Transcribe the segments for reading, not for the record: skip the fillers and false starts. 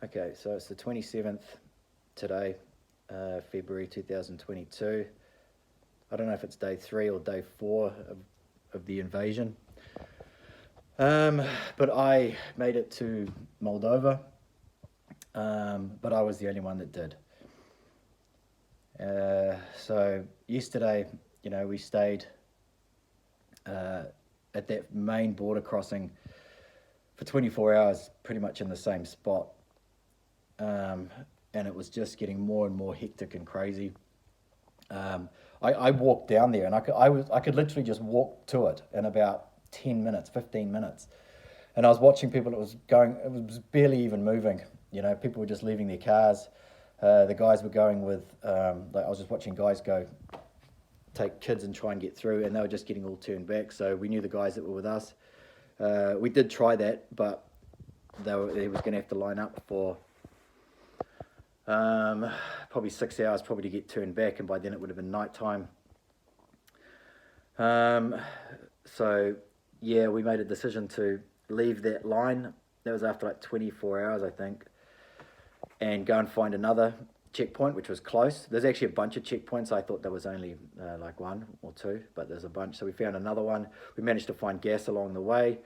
Okay, so it's the 27th today, February 2022. I don't know if it's day 3 or day 4 of the invasion. But I made it to Moldova, but I was the only one that did. So yesterday, we stayed at that main border crossing for 24 hours, pretty much in the same spot. And it was just getting more and more hectic and crazy. I walked down there, and I could literally just walk to it in about 10 minutes, 15 minutes. And I was watching people. It was barely even moving. People were just leaving their cars. The guys were going with, I was just watching guys go take kids and try and get through, and they were just getting all turned back. So we knew the guys that were with us. We did try that, but they was going to have to line up for probably 6 hours probably to get turned back, and by then it would have been night time. So yeah, we made a decision to leave that line. That was after like 24 hours, I think, and go and find another checkpoint, which was close. There's actually a bunch of checkpoints. I thought there was only like 1 or 2, but there's a bunch. So we found another one. We managed to find gas along the way.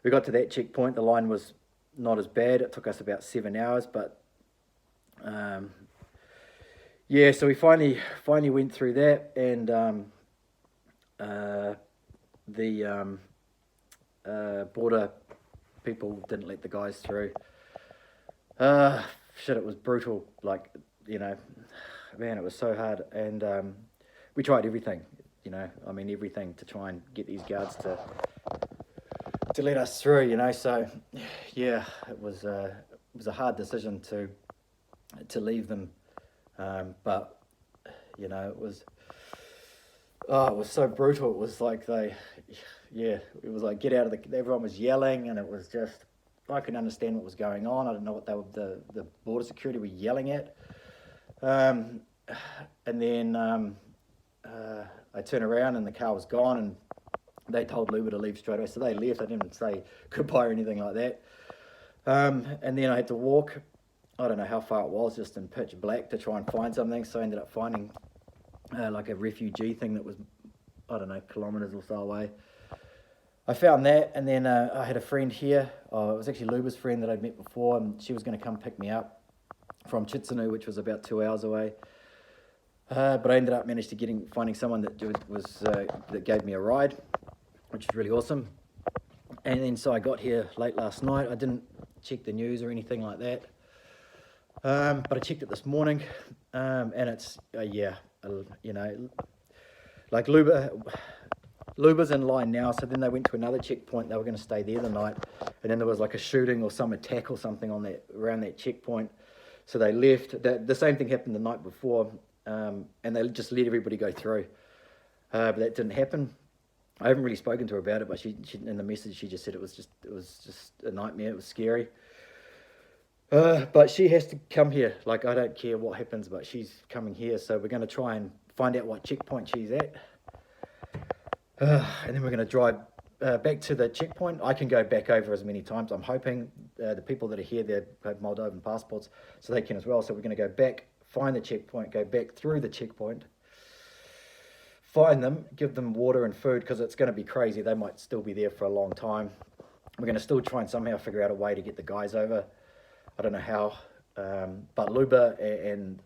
We got to that checkpoint. The line was not as bad. It took us about 7 hours, but yeah, so we finally went through that, and the border people didn't let the guys through. Shit, it was brutal. Like, man, it was so hard, and we tried everything. Everything to try and get these guards to let us through. So yeah, it was a hard decision to leave them, but it was so brutal. It was like it was like, get out of the. Everyone was yelling, and it was just, I couldn't understand what was going on. I didn't know what the border security were yelling at. And then I turned around and the car was gone, and they told Luba to leave straight away. So they left. I didn't say goodbye or anything like that. And then I had to walk, I don't know how far it was, just in pitch black, to try and find something. So I ended up finding like a refugee thing that was, I don't know, kilometres or so away. I found that, and then I had a friend here. It was actually Luba's friend that I'd met before, and she was going to come pick me up from Chitsunu, which was about 2 hours away. But I ended up finding someone that gave me a ride, which is really awesome. And then so I got here late last night. I didn't check the news or anything like that, but I checked it this morning, and it's like Luba's in line now. So then they went to another checkpoint. They were going to stay there the night, and then there was like a shooting or some attack or something around that checkpoint. So they left. The same thing happened the night before, and they just let everybody go through. But that didn't happen. I haven't really spoken to her about it, but she in the message she just said it was just a nightmare. It was scary. But she has to come here. Like, I don't care what happens, but she's coming here. So we're going to try and find out what checkpoint she's at. And then we're going to drive back to the checkpoint. I can go back over as many times. I'm hoping the people that are here, they have Moldovan passports, so they can as well. So we're going to go back, find the checkpoint, go back through the checkpoint, find them, give them water and food, because it's going to be crazy. They might still be there for a long time. We're going to still try and somehow figure out a way to get the guys over. I don't know how, but Luba and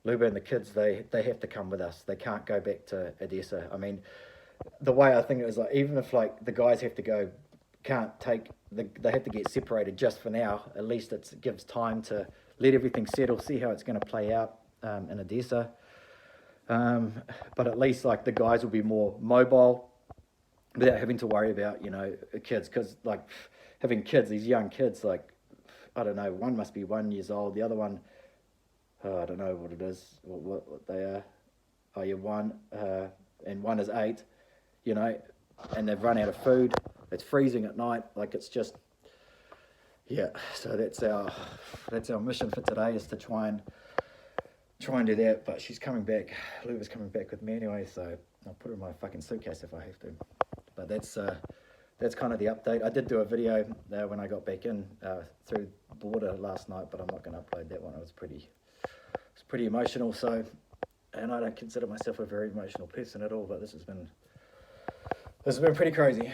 the kids, they have to come with us. They can't go back to Odessa. I mean, the way I think it is, like, even if like the guys have to go, they have to get separated just for now. At least it gives time to let everything settle, see how it's going to play out in Odessa. But at least like the guys will be more mobile without having to worry about kids, because like having kids, these young kids, like, I don't know, one must be 1 year old, the other one, I don't know what it is, what they are. Oh, you're 1, and 1 is 8, and they've run out of food. It's freezing at night. Like, it's just, yeah. So that's our mission for today, is to try and do that. But she's coming back. Luba's coming back with me anyway, so I'll put her in my fucking suitcase if I have to. But that's kind of the update. I did do a video when I got back in through border last night, but I'm not going to upload that one. It was pretty emotional. So, and I don't consider myself a very emotional person at all, but this has been pretty crazy.